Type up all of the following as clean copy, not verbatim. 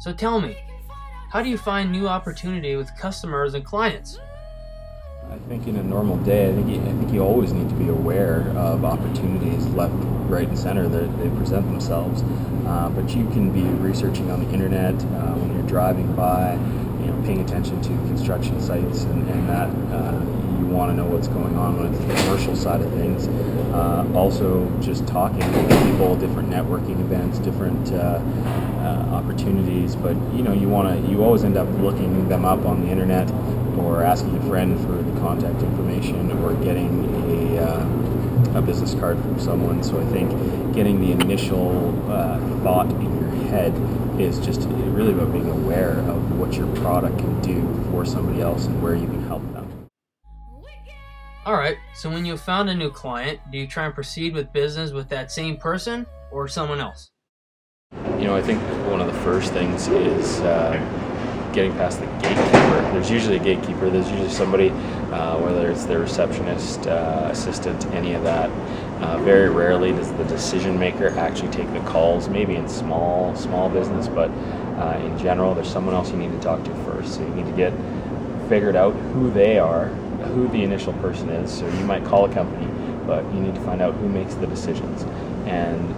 So tell me, how do you find new opportunity with customers and clients? I think in a normal day, I think you always need to be aware of opportunities left, right, and center that they present themselves. But you can be researching on the internet when you're driving by, paying attention to construction sites, and that you want to know what's going on with the commercial side of things. Also, just talking with people, different networking events, different opportunities. But you always end up looking them up on the internet, or asking a friend for the contact information, or getting a business card from someone. So I think getting the initial thought in your head is just really about being aware of what your product can do for somebody else and where you can help them. Alright, so when you found a new client, do you try and proceed with business with that same person or someone else? I think one of the first things is getting past the gatekeeper. There's usually a gatekeeper. There's usually somebody, whether it's the receptionist, assistant, any of that. Very rarely does the decision maker actually take the calls, maybe in small business, but in general, there's someone else you need to talk to first. So you need to get figured out who they are, who the initial person is. So you might call a company, but you need to find out who makes the decisions. And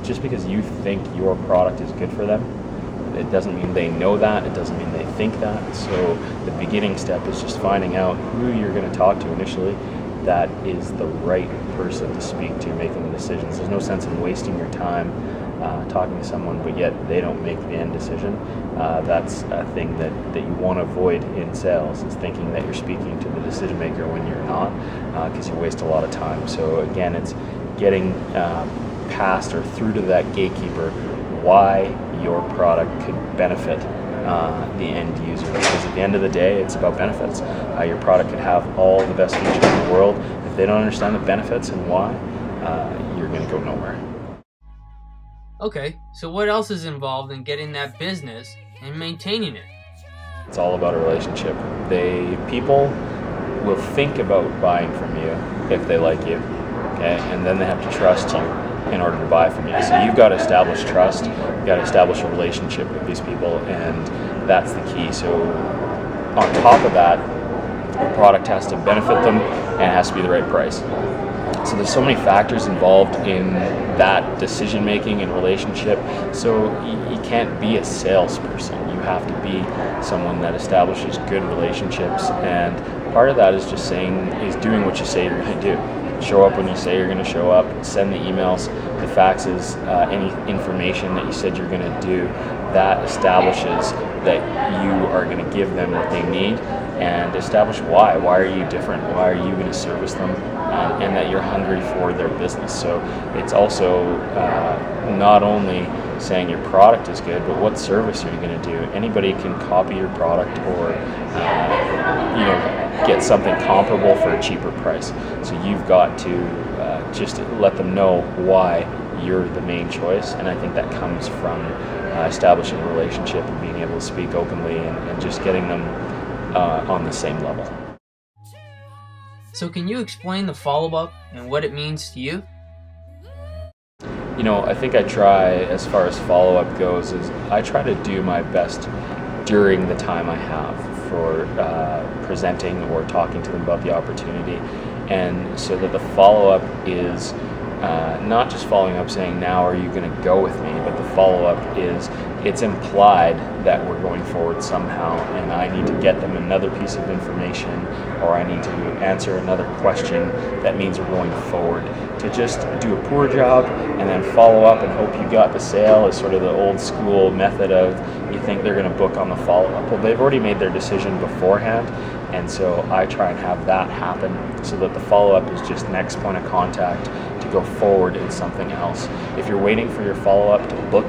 just because you think your product is good for them, it doesn't mean they know that, it doesn't mean they think that. So the beginning step is just finding out who you're going to talk to initially that is the right person to speak to, making the decisions. There's no sense in wasting your time talking to someone, but yet they don't make the end decision. That's a thing that you want to avoid in sales, is thinking that you're speaking to the decision maker when you're not, because you waste a lot of time. So again, it's getting past or through to that gatekeeper why your product could benefit the end user, because at the end of the day, it's about benefits. Your product could have all the best features in the world. If they don't understand the benefits and why, you're going to go nowhere. Okay, so what else is involved in getting that business and maintaining it? It's all about a relationship. People will think about buying from you if they like you, okay, and then they have to trust you in order to buy from you. So you've got to establish trust, you've got to establish a relationship with these people, and that's the key. So on top of that, the product has to benefit them and it has to be the right price. So there's so many factors involved in that decision making and relationship. So you can't be a salesperson. You have to be someone that establishes good relationships, and part of that is doing what you say you're going to do. Show up when you say you're going to show up, send the emails, the faxes, any information that you said you're going to do. That establishes that you are going to give them what they need, and establish why. Why are you different? Why are you going to service them? And that you're hungry for their business. So it's also not only saying your product is good, but what service are you going to do? Anybody can copy your product or get something comparable for a cheaper price. So you've got to just let them know why you're the main choice, and I think that comes from establishing a relationship and being able to speak openly and just getting them on the same level. So can you explain the follow-up and what it means to you? I think I try, as far as follow-up goes, is I try to do my best during the time I have for presenting or talking to them about the opportunity, and so that the follow-up is not just following up saying, now are you going to go with me, but the follow-up is, it's implied that we're going forward somehow, and I need to get them another piece of information, or I need to answer another question that means we're going forward. To just do a poor job and then follow up and hope you got the sale is sort of the old school method of, you think they're going to book on the follow-up. Well, they've already made their decision beforehand, and so I try and have that happen so that the follow-up is just next point of contact to go forward in something else. If you're waiting for your follow-up to book,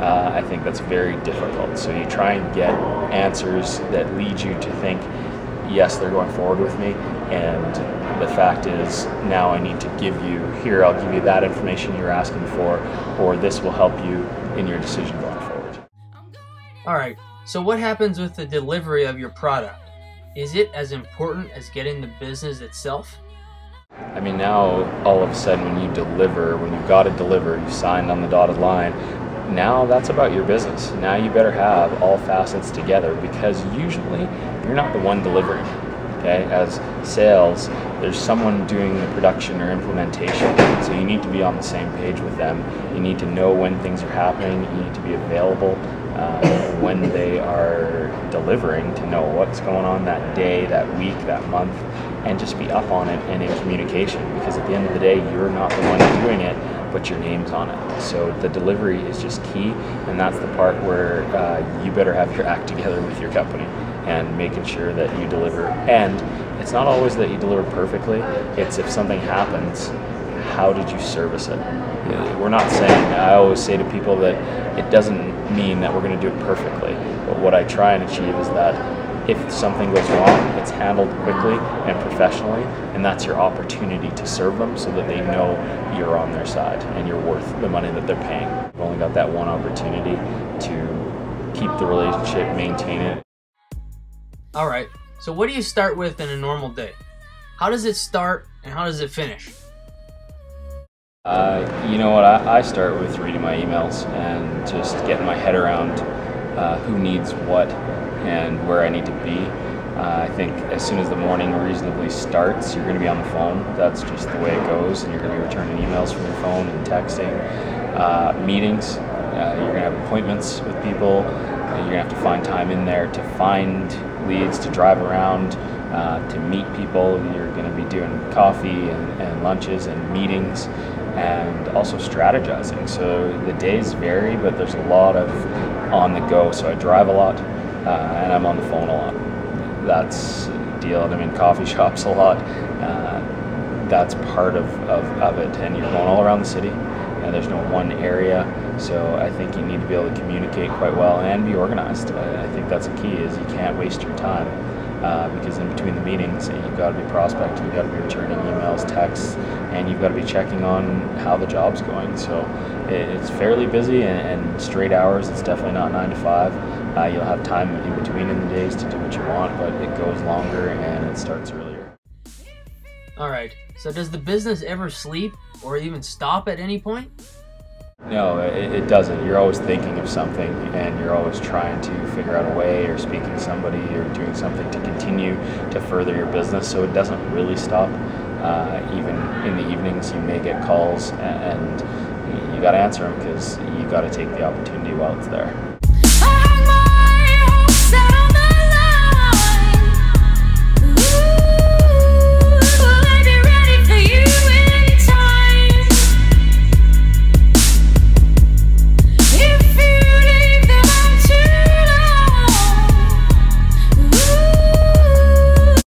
I think that's very difficult. So you try and get answers that lead you to think, yes, they're going forward with me, and the fact is, now I need to give you, here, I'll give you that information you're asking for, or this will help you in your decision going forward. Alright, so what happens with the delivery of your product? Is it as important as getting the business itself? I mean, now all of a sudden when you've got to deliver, you signed on the dotted line, now that's about your business. Now you better have all facets together, because usually you're not the one delivering. Okay, as sales, there's someone doing the production or implementation, so you need to be on the same page with them. You need to know when things are happening. You need to be available when they are delivering, to know what's going on that day, that week, that month, and just be up on it and in communication, because at the end of the day, you're not the one doing it, but your name's on it. So the delivery is just key, and that's the part where you better have your act together with your company and making sure that you deliver. And it's not always that you deliver perfectly, it's if something happens, how did you service it? We're not saying, I always say to people that it doesn't mean that we're going to do it perfectly, but what I try and achieve is that if something goes wrong, it's handled quickly and professionally, and that's your opportunity to serve them so that they know you're on their side and you're worth the money that they're paying. You've only got that one opportunity to keep the relationship, maintain it. All right, so what do you start with in a normal day? How does it start and how does it finish? You know what, I start with reading my emails and just getting my head around who needs what and where I need to be. I think as soon as the morning reasonably starts, you're going to be on the phone. That's just the way it goes, and you're going to be returning emails from your phone and texting. Meetings, you're going to have appointments with people. You're going to have to find time in there to find leads, to drive around, to meet people. You're going to be doing coffee and lunches and meetings, and also strategizing. So the days vary, but there's a lot of on the go. So I drive a lot, and I'm on the phone a lot. That's the deal, and I'm in coffee shops a lot. That's part of it, and you're going all around the city, and there's no one area. So I think you need to be able to communicate quite well and be organized. I think that's a key, is you can't waste your time, because in between the meetings, you've got to be prospecting, you've got to be returning emails, texts, and you've got to be checking on how the job's going. So it's fairly busy and straight hours. It's definitely not 9 to 5. You'll have time in between in the days to do what you want, but it goes longer and it starts earlier. All right, so does the business ever sleep or even stop at any point? No, it doesn't. You're always thinking of something, and you're always trying to figure out a way, or speaking to somebody, or doing something to continue to further your business. So it doesn't really stop. Even in the evenings, you may get calls, and you got to answer them, because you got to take the opportunity while it's there.